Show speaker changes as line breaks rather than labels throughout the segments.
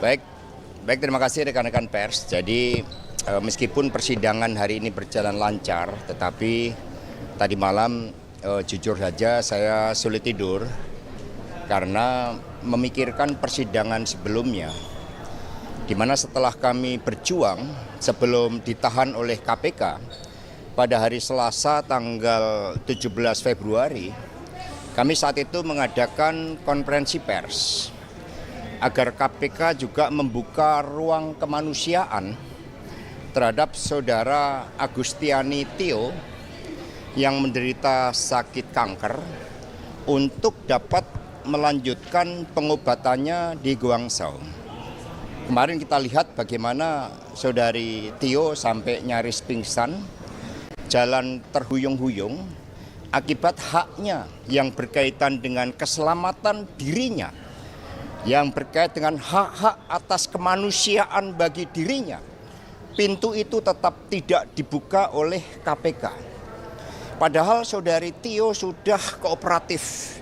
Baik, baik, terima kasih rekan-rekan pers. Jadi meskipun persidangan hari ini berjalan lancar, tetapi tadi malam jujur saja saya sulit tidur karena memikirkan persidangan sebelumnya, di mana setelah kami berjuang sebelum ditahan oleh KPK pada hari Selasa tanggal 17 Februari, kami saat itu mengadakan konferensi pers agar KPK juga membuka ruang kemanusiaan terhadap saudara Agustiani Tio yang menderita sakit kanker untuk dapat melanjutkan pengobatannya di Guangzhou. Kemarin kita lihat bagaimana saudari Tio sampai nyaris pingsan, jalan terhuyung-huyung akibat haknya yang berkaitan dengan keselamatan dirinya, yang berkait dengan hak-hak atas kemanusiaan bagi dirinya. Pintu itu tetap tidak dibuka oleh KPK. Padahal saudari Tio sudah kooperatif.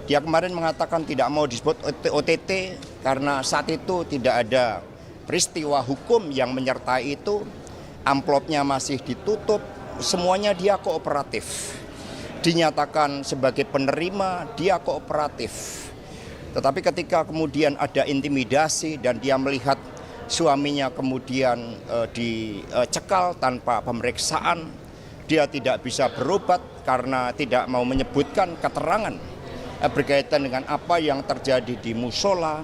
Dia kemarin mengatakan tidak mau disebut OTT karena saat itu tidak ada peristiwa hukum yang menyertai itu. Amplopnya masih ditutup, semuanya dia kooperatif. Dinyatakan sebagai penerima, dia kooperatif. Tetapi ketika kemudian ada intimidasi dan dia melihat suaminya kemudian dicekal tanpa pemeriksaan, dia tidak bisa berobat karena tidak mau menyebutkan keterangan berkaitan dengan apa yang terjadi di musola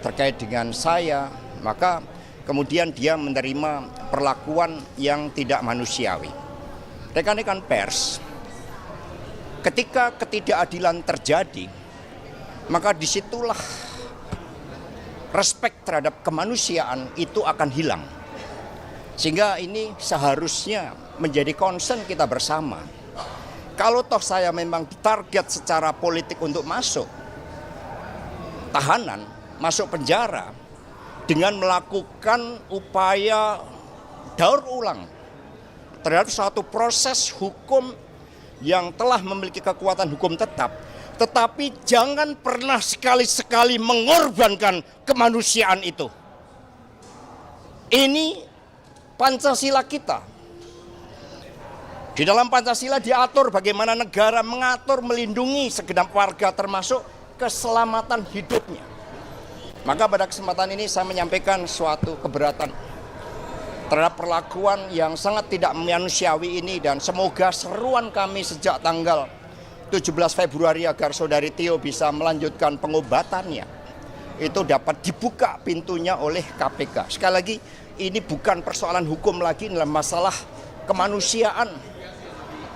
terkait dengan saya, maka kemudian dia menerima perlakuan yang tidak manusiawi. Rekan-rekan pers, ketika ketidakadilan terjadi, maka disitulah respek terhadap kemanusiaan itu akan hilang. Sehingga ini seharusnya menjadi concern kita bersama. Kalau toh saya memang ditarget secara politik untuk masuk tahanan, masuk penjara, dengan melakukan upaya daur ulang terhadap suatu proses hukum yang telah memiliki kekuatan hukum tetap, tetapi jangan pernah sekali-sekali mengorbankan kemanusiaan itu. Ini Pancasila kita. Di dalam Pancasila diatur bagaimana negara mengatur, melindungi segenap warga termasuk keselamatan hidupnya. Maka pada kesempatan ini saya menyampaikan suatu keberatan terhadap perlakuan yang sangat tidak manusiawi ini, dan semoga seruan kami sejak tanggal 17 Februari agar saudari Tio bisa melanjutkan pengobatannya itu dapat dibuka pintunya oleh KPK. Sekali lagi, ini bukan persoalan hukum lagi, dalam masalah kemanusiaan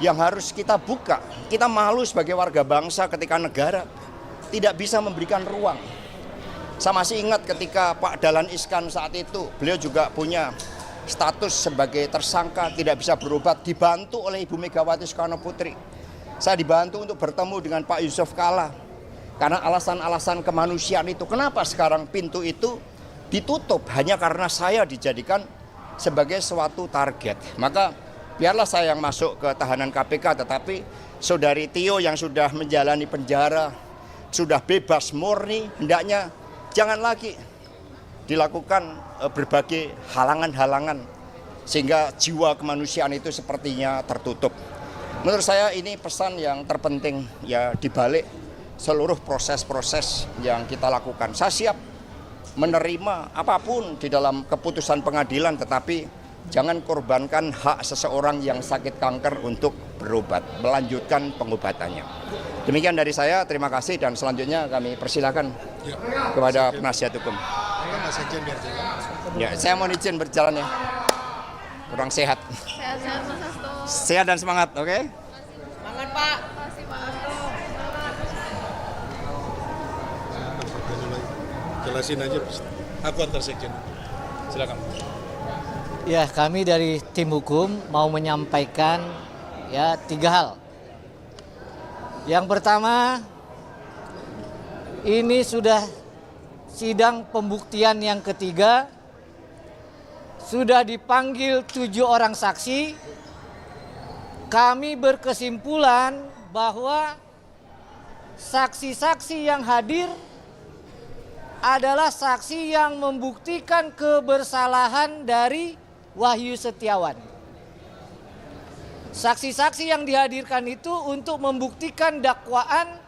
yang harus kita buka. Kita malu sebagai warga bangsa ketika negara tidak bisa memberikan ruang. Saya masih ingat ketika Pak Dahlan Iskan saat itu, beliau juga punya status sebagai tersangka, tidak bisa berobat, dibantu oleh Ibu Megawati Soekarno Putri. Saya dibantu untuk bertemu dengan Pak Yusuf Kalla karena alasan-alasan kemanusiaan itu. Kenapa sekarang pintu itu ditutup hanya karena saya dijadikan sebagai suatu target? Maka biarlah saya yang masuk ke tahanan KPK, tetapi saudari Tio yang sudah menjalani penjara, sudah bebas murni, hendaknya jangan lagi dilakukan berbagai halangan-halangan sehingga jiwa kemanusiaan itu sepertinya tertutup. Menurut saya ini pesan yang terpenting ya di balik seluruh proses-proses yang kita lakukan. Saya siap menerima apapun di dalam keputusan pengadilan, tetapi jangan korbankan hak seseorang yang sakit kanker untuk berobat, melanjutkan pengobatannya. Demikian dari saya, terima kasih, dan selanjutnya kami persilakan kepada penasihat hukum. Ya, saya mohon izin berjalan ya. Kurang sehat.
Sehat-sehat Mas Hasto.
Sehat dan semangat, oke?
Semangat Pak. Makasih Pak Hasto.
Jelasin aja, aku antar sekjen. Silakan.
Ya, kami dari tim hukum mau menyampaikan ya 3 hal. Yang pertama, ini sudah sidang pembuktian yang ketiga, sudah dipanggil 7 orang saksi. Kami berkesimpulan bahwa saksi-saksi yang hadir adalah saksi yang membuktikan kebersalahan dari Wahyu Setiawan. Saksi-saksi yang dihadirkan itu untuk membuktikan dakwaan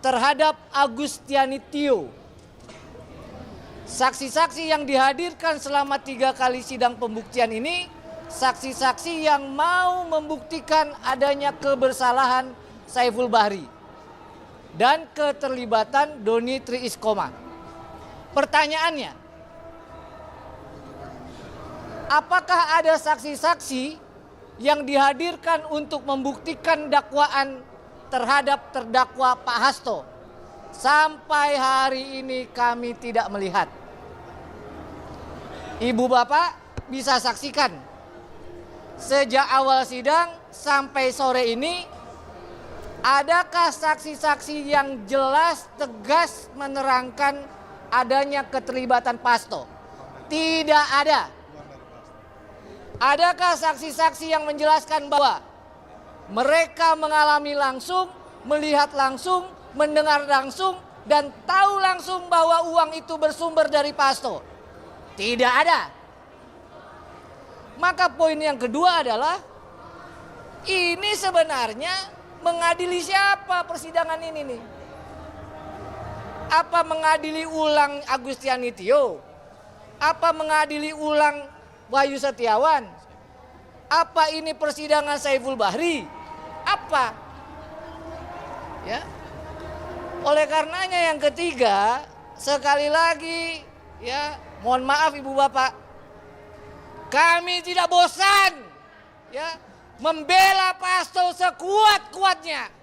terhadap Agustiani Tio. Saksi-saksi yang dihadirkan selama 3 kali sidang pembuktian ini, saksi-saksi yang mau membuktikan adanya kebersalahan Saiful Bahri dan keterlibatan Doni Tri Iskoma. Pertanyaannya, apakah ada saksi-saksi yang dihadirkan untuk membuktikan dakwaan terhadap terdakwa Pak Hasto? Sampai hari ini kami tidak melihat. Ibu bapak bisa saksikan, sejak awal sidang sampai sore ini, adakah saksi-saksi yang jelas tegas menerangkan adanya keterlibatan Pak Hasto? Tidak ada. Adakah saksi-saksi yang menjelaskan bahwa mereka mengalami langsung, melihat langsung, mendengar langsung, dan tahu langsung bahwa uang itu bersumber dari Pak Hasto? Tidak ada. Maka poin yang kedua adalah, ini sebenarnya mengadili siapa persidangan ini nih? Apa mengadili ulang Agustiani Tio? Apa mengadili ulang Wahyu Setiawan? Apa ini persidangan Saiful Bahri? Apa? Ya. Oleh karenanya yang ketiga, sekali lagi ya, mohon maaf Ibu Bapak, kami tidak bosan ya membela Pak Hasto sekuat-kuatnya.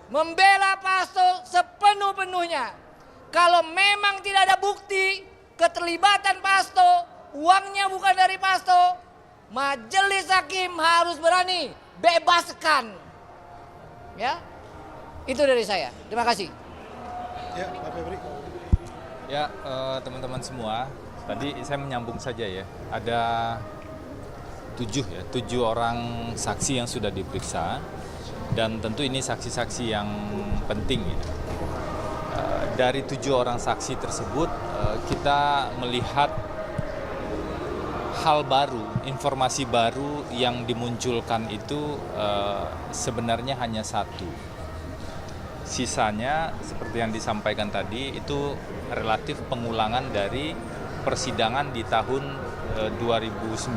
Membela Pak Hasto sepenuh-penuhnya. Kalau memang tidak ada bukti keterlibatan Pak Hasto, uangnya bukan dari Pak Hasto, majelis hakim harus berani bebaskan. Ya, itu dari saya. Terima kasih.
Ya, Pak Febri.
Ya, teman-teman semua, tadi saya menyambung saja ya. Ada 7 orang saksi yang sudah diperiksa. Dan tentu ini saksi-saksi yang penting ya. Dari 7 orang saksi tersebut kita melihat hal baru, informasi baru yang dimunculkan itu sebenarnya hanya 1. Sisanya seperti yang disampaikan tadi itu relatif pengulangan dari persidangan di tahun 2019.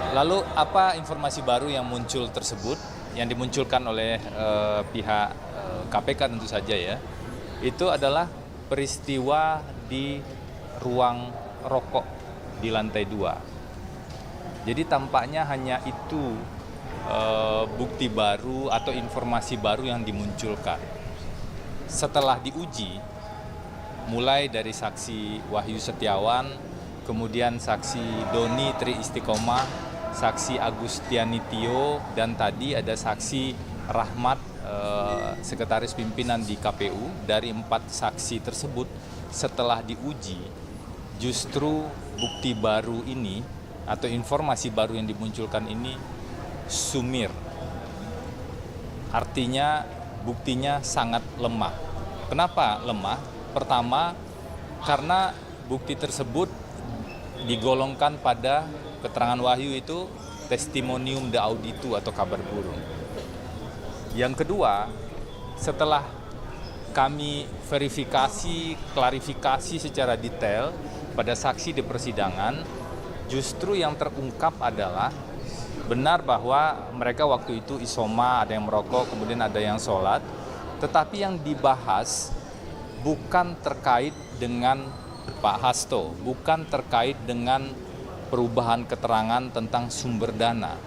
Lalu apa informasi baru yang muncul tersebut, yang dimunculkan oleh pihak KPK tentu saja ya, itu adalah peristiwa di ruang rokok di lantai 2. Jadi tampaknya hanya itu bukti baru atau informasi baru yang dimunculkan. Setelah diuji, mulai dari saksi Wahyu Setiawan, kemudian saksi Doni Tri Istiqomah, saksi Agustiani Tio, dan tadi ada saksi Rahmat, sekretaris pimpinan di KPU. Dari 4 saksi tersebut, setelah diuji, justru bukti baru ini atau informasi baru yang dimunculkan ini sumir. Artinya buktinya sangat lemah. Kenapa lemah? Pertama, karena bukti tersebut digolongkan pada keterangan Wahyu itu testimonium de auditu atau kabar burung. Yang kedua, setelah kami verifikasi, klarifikasi secara detail pada saksi di persidangan, justru yang terungkap adalah benar bahwa mereka waktu itu isoma, ada yang merokok, kemudian ada yang sholat, tetapi yang dibahas bukan terkait dengan Pak Hasto, bukan terkait dengan perubahan keterangan tentang sumber dana.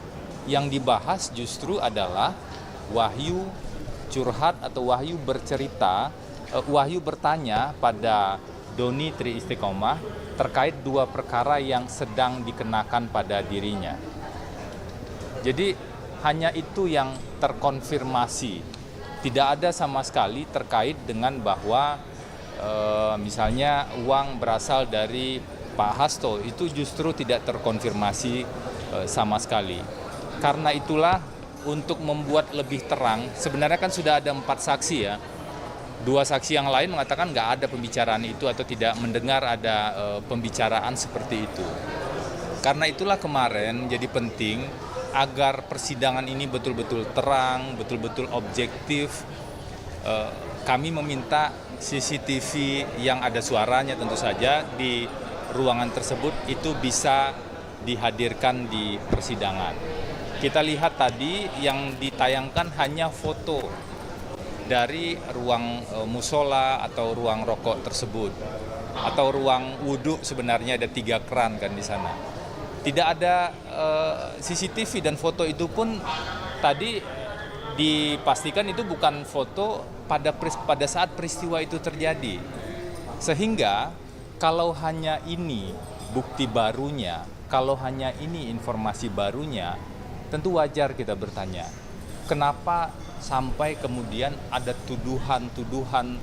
Yang dibahas justru adalah Wahyu curhat atau Wahyu bercerita, Wahyu bertanya pada Doni Tri Istiqomah terkait 2 perkara yang sedang dikenakan pada dirinya. Jadi hanya itu yang terkonfirmasi. Tidak ada sama sekali terkait dengan bahwa misalnya uang berasal dari Pak Hasto, itu justru tidak terkonfirmasi sama sekali. Karena itulah untuk membuat lebih terang, sebenarnya kan sudah ada 4 saksi ya. Dua saksi yang lain mengatakan nggak ada pembicaraan itu atau tidak mendengar ada pembicaraan seperti itu. Karena itulah kemarin jadi penting agar persidangan ini betul-betul terang, betul-betul objektif. Kami meminta CCTV yang ada suaranya tentu saja di ruangan tersebut itu bisa dihadirkan di persidangan. Kita lihat tadi yang ditayangkan hanya foto dari ruang musola atau ruang rokok tersebut, atau ruang wudhu. Sebenarnya ada 3 keran kan di sana. Tidak ada CCTV, dan foto itu pun tadi dipastikan itu bukan foto pada saat peristiwa itu terjadi. Sehingga kalau hanya ini bukti barunya, kalau hanya ini informasi barunya, tentu wajar kita bertanya, kenapa sampai kemudian ada tuduhan-tuduhan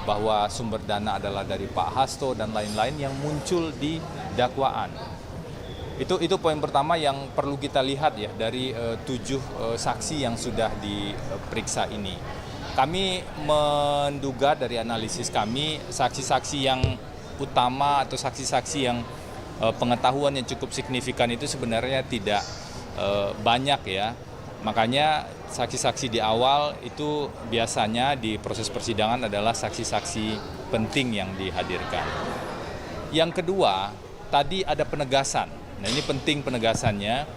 bahwa sumber dana adalah dari Pak Hasto dan lain-lain yang muncul di dakwaan. Itu poin pertama yang perlu kita lihat ya dari 7 saksi yang sudah diperiksa ini. Kami menduga dari analisis kami, saksi-saksi yang utama atau saksi-saksi yang pengetahuan yang cukup signifikan itu sebenarnya tidak banyak ya. Makanya saksi-saksi di awal itu biasanya di proses persidangan adalah saksi-saksi penting yang dihadirkan. Yang kedua, tadi ada penegasan. Nah, ini penting penegasannya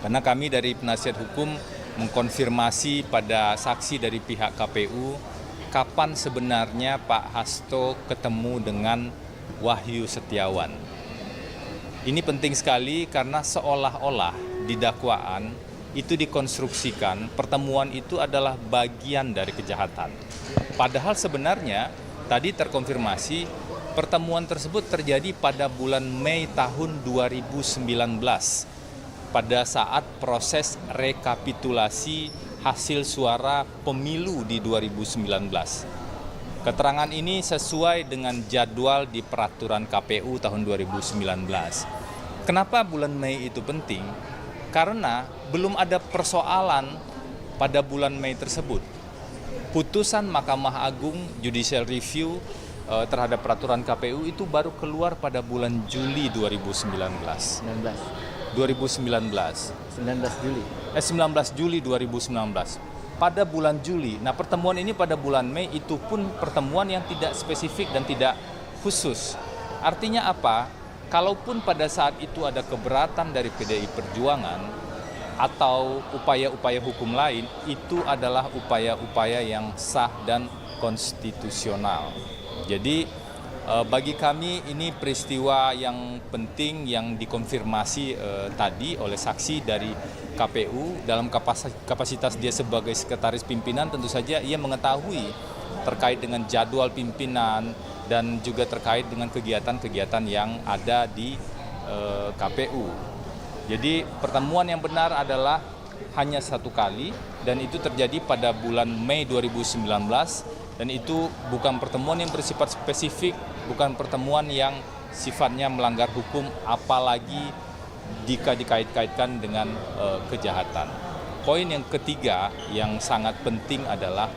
karena kami dari penasihat hukum mengkonfirmasi pada saksi dari pihak KPU kapan sebenarnya Pak Hasto ketemu dengan Wahyu Setiawan. Ini penting sekali karena seolah-olah di dakwaan itu dikonstruksikan pertemuan itu adalah bagian dari kejahatan. Padahal sebenarnya tadi terkonfirmasi pertemuan tersebut terjadi pada bulan Mei tahun 2019 pada saat proses rekapitulasi hasil suara pemilu di 2019. Keterangan ini sesuai dengan jadwal di peraturan KPU tahun 2019. Kenapa bulan Mei itu penting? Karena belum ada persoalan pada bulan Mei tersebut. Putusan Mahkamah Agung Judicial Review terhadap peraturan KPU itu baru keluar pada bulan Juli 2019. 19 Juli 2019. Pada bulan Juli. Nah, pertemuan ini pada bulan Mei itu pun pertemuan yang tidak spesifik dan tidak khusus. Artinya apa? Kalaupun pada saat itu ada keberatan dari PDI Perjuangan atau upaya-upaya hukum lain, itu adalah upaya-upaya yang sah dan konstitusional. Jadi bagi kami ini peristiwa yang penting yang dikonfirmasi tadi oleh saksi dari KPU dalam kapasitas dia sebagai sekretaris pimpinan. Tentu saja ia mengetahui terkait dengan jadwal pimpinan dan juga terkait dengan kegiatan-kegiatan yang ada di KPU. Jadi pertemuan yang benar adalah hanya 1 kali dan itu terjadi pada bulan Mei 2019 dan itu bukan pertemuan yang bersifat spesifik, bukan pertemuan yang sifatnya melanggar hukum apalagi jika dikait-kaitkan dengan kejahatan. Poin yang ketiga yang sangat penting adalah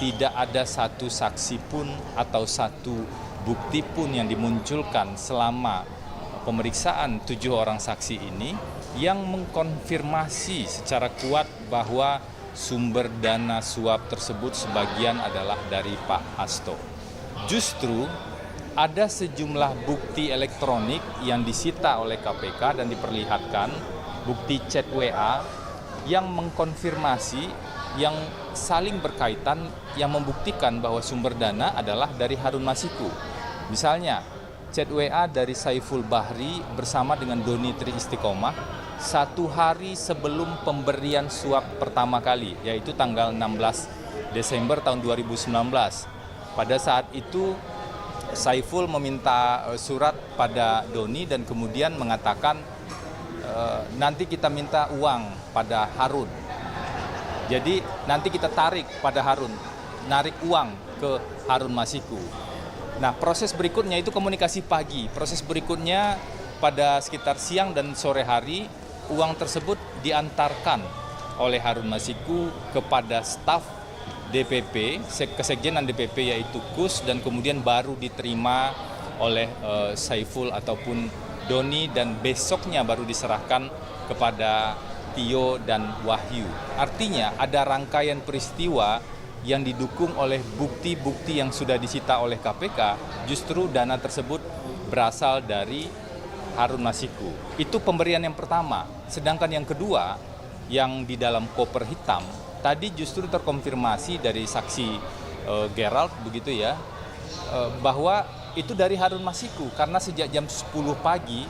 tidak ada satu saksi pun atau satu bukti pun yang dimunculkan selama pemeriksaan 7 orang saksi ini yang mengkonfirmasi secara kuat bahwa sumber dana suap tersebut sebagian adalah dari Pak Hasto. Justru ada sejumlah bukti elektronik yang disita oleh KPK dan diperlihatkan, bukti chat WA yang mengkonfirmasi, yang saling berkaitan, yang membuktikan bahwa sumber dana adalah dari Harun Masiku. Misalnya, chat WA dari Saiful Bahri bersama dengan Doni Tri Istiqomah 1 hari sebelum pemberian suap pertama kali, yaitu tanggal 16 Desember tahun 2019. Pada saat itu Saiful meminta surat pada Doni dan kemudian mengatakan nanti kita minta uang pada Harun. Jadi nanti kita tarik pada Harun, narik uang ke Harun Masiku. Nah, proses berikutnya itu komunikasi pagi. Proses berikutnya pada sekitar siang dan sore hari, uang tersebut diantarkan oleh Harun Masiku kepada staf DPP, kesekjenan DPP yaitu Kus, dan kemudian baru diterima oleh Saiful ataupun Doni, dan besoknya baru diserahkan kepada Tio dan Wahyu. Artinya ada rangkaian peristiwa yang didukung oleh bukti-bukti yang sudah disita oleh KPK, justru dana tersebut berasal dari Harun Masiku. Itu pemberian yang pertama. Sedangkan yang kedua, yang di dalam koper hitam, tadi justru terkonfirmasi dari saksi Gerald, begitu ya, bahwa itu dari Harun Masiku, karena sejak jam 10 pagi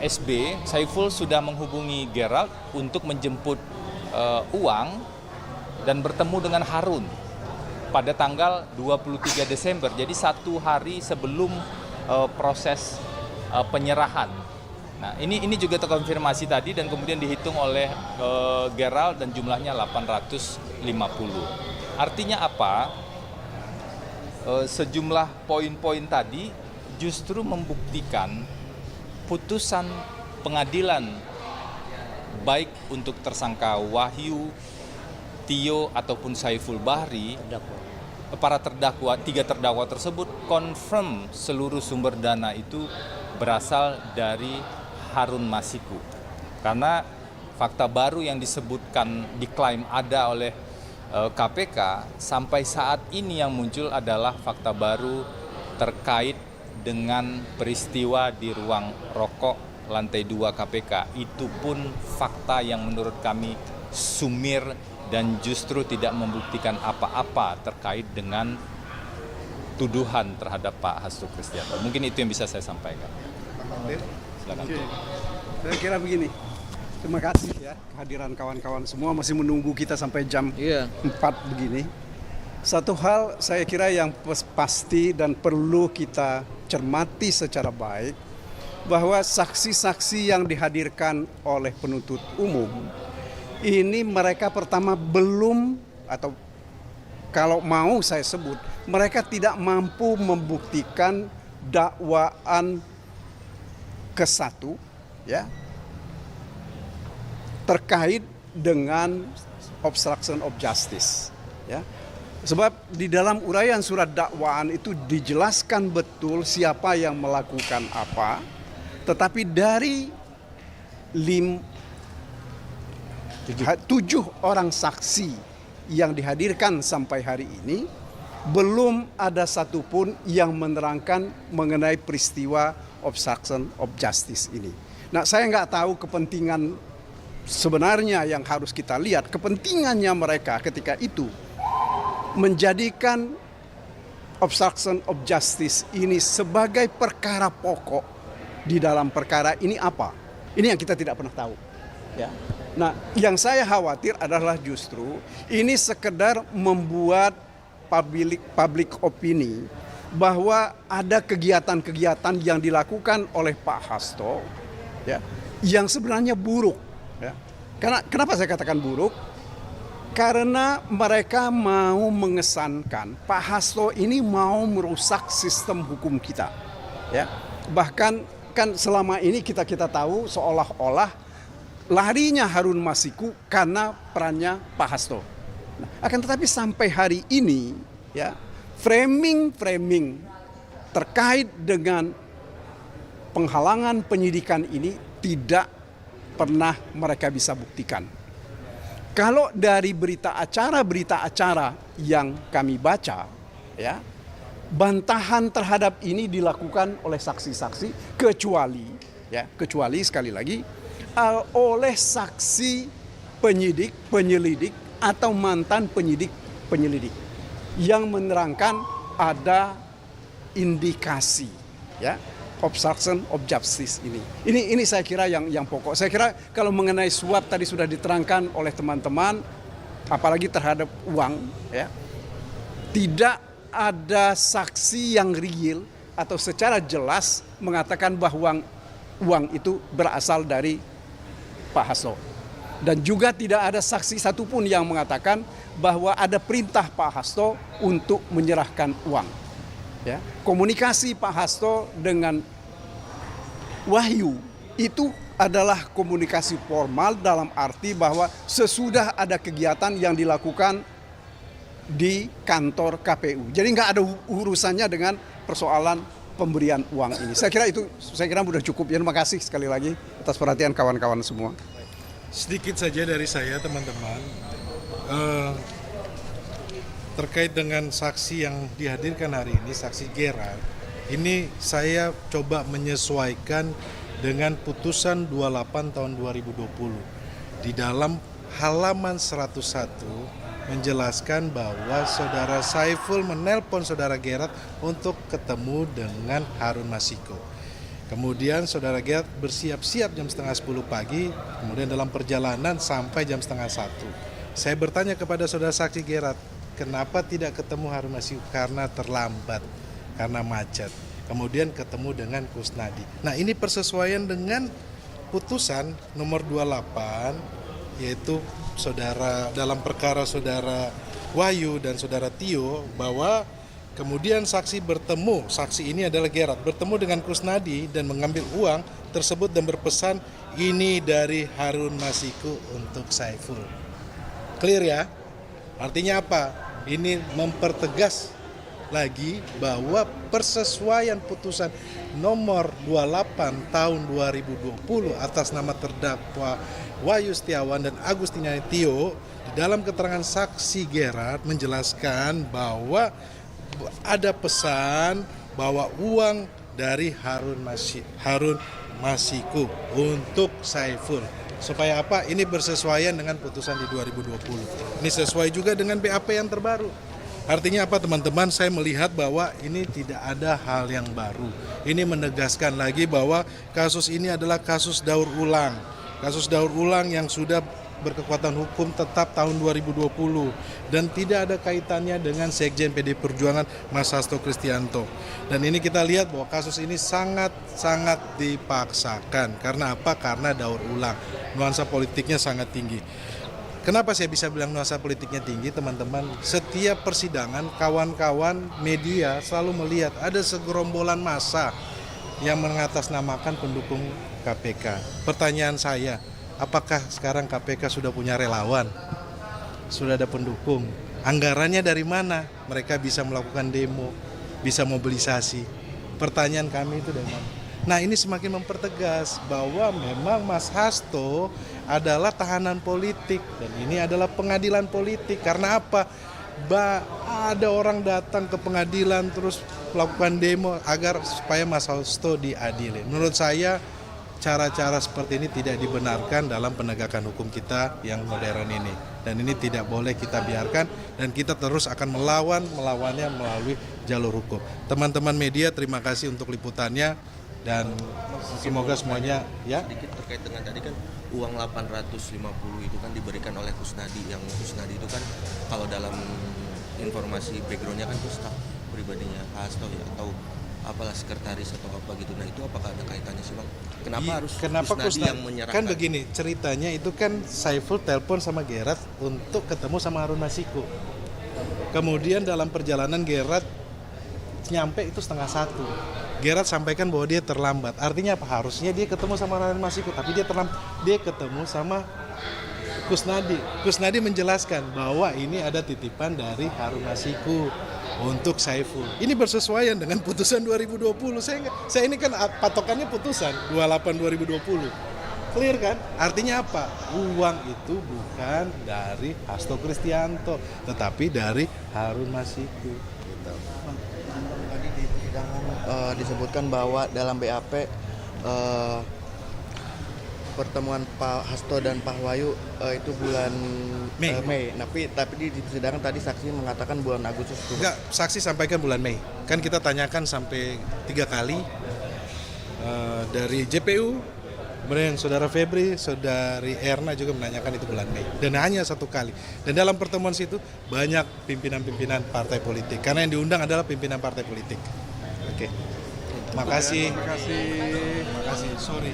SB, Saiful sudah menghubungi Gerald untuk menjemput uang dan bertemu dengan Harun pada tanggal 23 Desember. Jadi 1 hari sebelum proses penyerahan. Nah, ini juga terkonfirmasi tadi dan kemudian dihitung oleh Gerald dan jumlahnya 850. Artinya apa? Sejumlah poin-poin tadi justru membuktikan putusan pengadilan baik untuk tersangka Wahyu, Tio ataupun Saiful Bahri, para terdakwa, 3 terdakwa tersebut confirm seluruh sumber dana itu berasal dari Harun Masiku. Karena fakta baru yang disebutkan, diklaim ada oleh KPK, sampai saat ini yang muncul adalah fakta baru terkait dengan peristiwa di ruang rokok lantai 2 KPK. Itu pun fakta yang menurut kami sumir dan justru tidak membuktikan apa-apa terkait dengan tuduhan terhadap Pak Hasto Kristianto. Mungkin itu yang bisa saya sampaikan. Silakan.
Saya kira begini, terima kasih ya kehadiran kawan-kawan semua masih menunggu kita sampai jam 4 begini. Satu hal saya kira yang pasti dan perlu kita cermati secara baik, bahwa saksi-saksi yang dihadirkan oleh penuntut umum ini mereka pertama belum, atau kalau mau saya sebut, mereka tidak mampu membuktikan dakwaan ke-1 ya, terkait dengan obstruction of justice ya. Sebab di dalam uraian surat dakwaan itu dijelaskan betul siapa yang melakukan apa, tetapi dari 7 orang saksi yang dihadirkan sampai hari ini, belum ada satupun yang menerangkan mengenai peristiwa obstruction of justice ini. Nah, saya nggak tahu kepentingan sebenarnya yang harus kita lihat, kepentingannya mereka ketika itu menjadikan obstruction of justice ini sebagai perkara pokok di dalam perkara ini apa? Ini yang kita tidak pernah tahu. Ya. Nah, yang saya khawatir adalah justru ini sekedar membuat public opini bahwa ada kegiatan-kegiatan yang dilakukan oleh Pak Hasto ya, yang sebenarnya buruk. Ya. Kenapa saya katakan buruk? Karena mereka mau mengesankan Pak Hasto ini mau merusak sistem hukum kita. Ya. Bahkan kan selama ini kita tahu seolah-olah larinya Harun Masiku karena perannya Pak Hasto. Nah, akan tetapi sampai hari ini ya, framing terkait dengan penghalangan penyidikan ini tidak pernah mereka bisa buktikan. Kalau dari berita acara yang kami baca ya, bantahan terhadap ini dilakukan oleh saksi-saksi kecuali sekali lagi oleh saksi penyelidik atau mantan penyelidik yang menerangkan ada indikasi ya obstruction of justice ini. Ini saya kira yang pokok. Saya kira kalau mengenai suap tadi sudah diterangkan oleh teman-teman, apalagi terhadap uang ya. Tidak ada saksi yang real atau secara jelas mengatakan bahwa uang itu berasal dari Pak Hasto. Dan juga tidak ada saksi satupun yang mengatakan bahwa ada perintah Pak Hasto untuk menyerahkan uang. Ya. Komunikasi Pak Hasto dengan Wahyu itu adalah komunikasi formal dalam arti bahwa sesudah ada kegiatan yang dilakukan di kantor KPU. Jadi nggak ada urusannya dengan persoalan pemberian uang ini. Saya kira sudah cukup. Ya, terima kasih sekali lagi atas perhatian kawan-kawan semua.
Sedikit saja dari saya, teman-teman. Terkait dengan saksi yang dihadirkan hari ini, saksi Gerard, ini saya coba menyesuaikan dengan putusan 28 tahun 2020. Di dalam halaman 101 menjelaskan bahwa saudara Saiful menelpon saudara Gerard untuk ketemu dengan Harun Masiku. Kemudian saudara Gerard bersiap-siap jam setengah 10 pagi, kemudian dalam perjalanan sampai jam setengah 1. Saya bertanya kepada saudara saksi Gerard, kenapa tidak ketemu Harun Masiku? Karena terlambat, karena macet. Kemudian ketemu dengan Kusnadi. Nah, ini persesuaian dengan putusan nomor 28, yaitu saudara dalam perkara saudara Wahyu dan saudara Tio, bahwa kemudian saksi ini adalah Gerard, bertemu dengan Kusnadi dan mengambil uang tersebut dan berpesan, ini dari Harun Masiku untuk Saiful. Clear ya? Artinya apa? Ini mempertegas lagi bahwa persesuaian putusan nomor 28 tahun 2020 atas nama terdakwa Wahyu Setiawan dan Agustinus Tio di dalam keterangan saksi Gerard menjelaskan bahwa ada pesan bahwa uang dari Harun Masiku untuk Saiful. Supaya apa? Ini bersesuaian dengan putusan di 2020. Ini sesuai juga dengan BAP yang terbaru. Artinya apa, teman-teman? Saya melihat bahwa ini tidak ada hal yang baru. Ini menegaskan lagi bahwa kasus ini adalah kasus daur ulang. Kasus daur ulang yang sudah berkekuatan hukum tetap tahun 2020 dan tidak ada kaitannya dengan Sekjen PD Perjuangan Mas Hasto Kristianto. Dan ini kita lihat bahwa kasus ini sangat dipaksakan. Karena apa? Karena daur ulang. Nuansa politiknya sangat tinggi. Kenapa saya bisa bilang nuansa politiknya tinggi, teman-teman? Setiap persidangan, kawan-kawan media selalu melihat ada segerombolan massa yang mengatasnamakan pendukung KPK. Pertanyaan saya, apakah sekarang KPK sudah punya relawan? Sudah ada pendukung? Anggarannya dari mana? Mereka bisa melakukan demo, bisa mobilisasi. Pertanyaan kami itu dari mana? Nah, ini semakin mempertegas bahwa memang Mas Hasto adalah tahanan politik dan ini adalah pengadilan politik. Karena apa? Ada orang datang ke pengadilan terus melakukan demo agar supaya Mas Hasto diadili. Menurut saya cara-cara seperti ini tidak dibenarkan dalam penegakan hukum kita yang modern ini. Dan ini tidak boleh kita biarkan dan kita terus akan melawannya melalui jalur hukum. Teman-teman media, terima kasih untuk liputannya. Dan semoga semuanya ya.
Sedikit terkait dengan tadi kan uang 850 itu kan diberikan oleh Kusnadi, yang Kusnadi itu kan kalau dalam informasi backgroundnya kan itu staf pribadinya Pak Hasto ya, atau apalah sekretaris atau apa gitu. Nah itu apakah ada kaitannya sih Bang? Kenapa Kusnadi yang menyerahkan?
Kan begini ceritanya, itu kan Saiful telepon sama Gerard untuk ketemu sama Harun Masiku. Kemudian dalam perjalanan Gerard nyampe itu 12:30. Gerard sampaikan bahwa dia terlambat. Artinya apa? Harusnya dia ketemu sama Harun Masiku, tapi dia ketemu sama Kusnadi. Kusnadi menjelaskan bahwa ini ada titipan dari Harun Masiku untuk Saiful. Ini bersesuaian dengan putusan 2020. Saya ini kan patokannya putusan 28 2020. Clear kan? Artinya apa? Uang itu bukan dari Hasto Kristianto, tetapi dari Harun Masiku. Gitu.
Tadi di persidangan disebutkan bahwa dalam BAP pertemuan Pak Hasto dan Pak Wahyu itu bulan Mei. Tapi di persidangan tadi saksi mengatakan bulan Agustus.
Enggak, saksi sampaikan bulan Mei. Kan kita tanyakan sampai 3 kali dari JPU, kemudian saudara Febri, saudari Erna juga menanyakan itu bulan Mei. Dan hanya 1 kali. Dan dalam pertemuan situ banyak pimpinan-pimpinan partai politik. Karena yang diundang adalah pimpinan partai politik. Oke. Terima kasih. Sorry.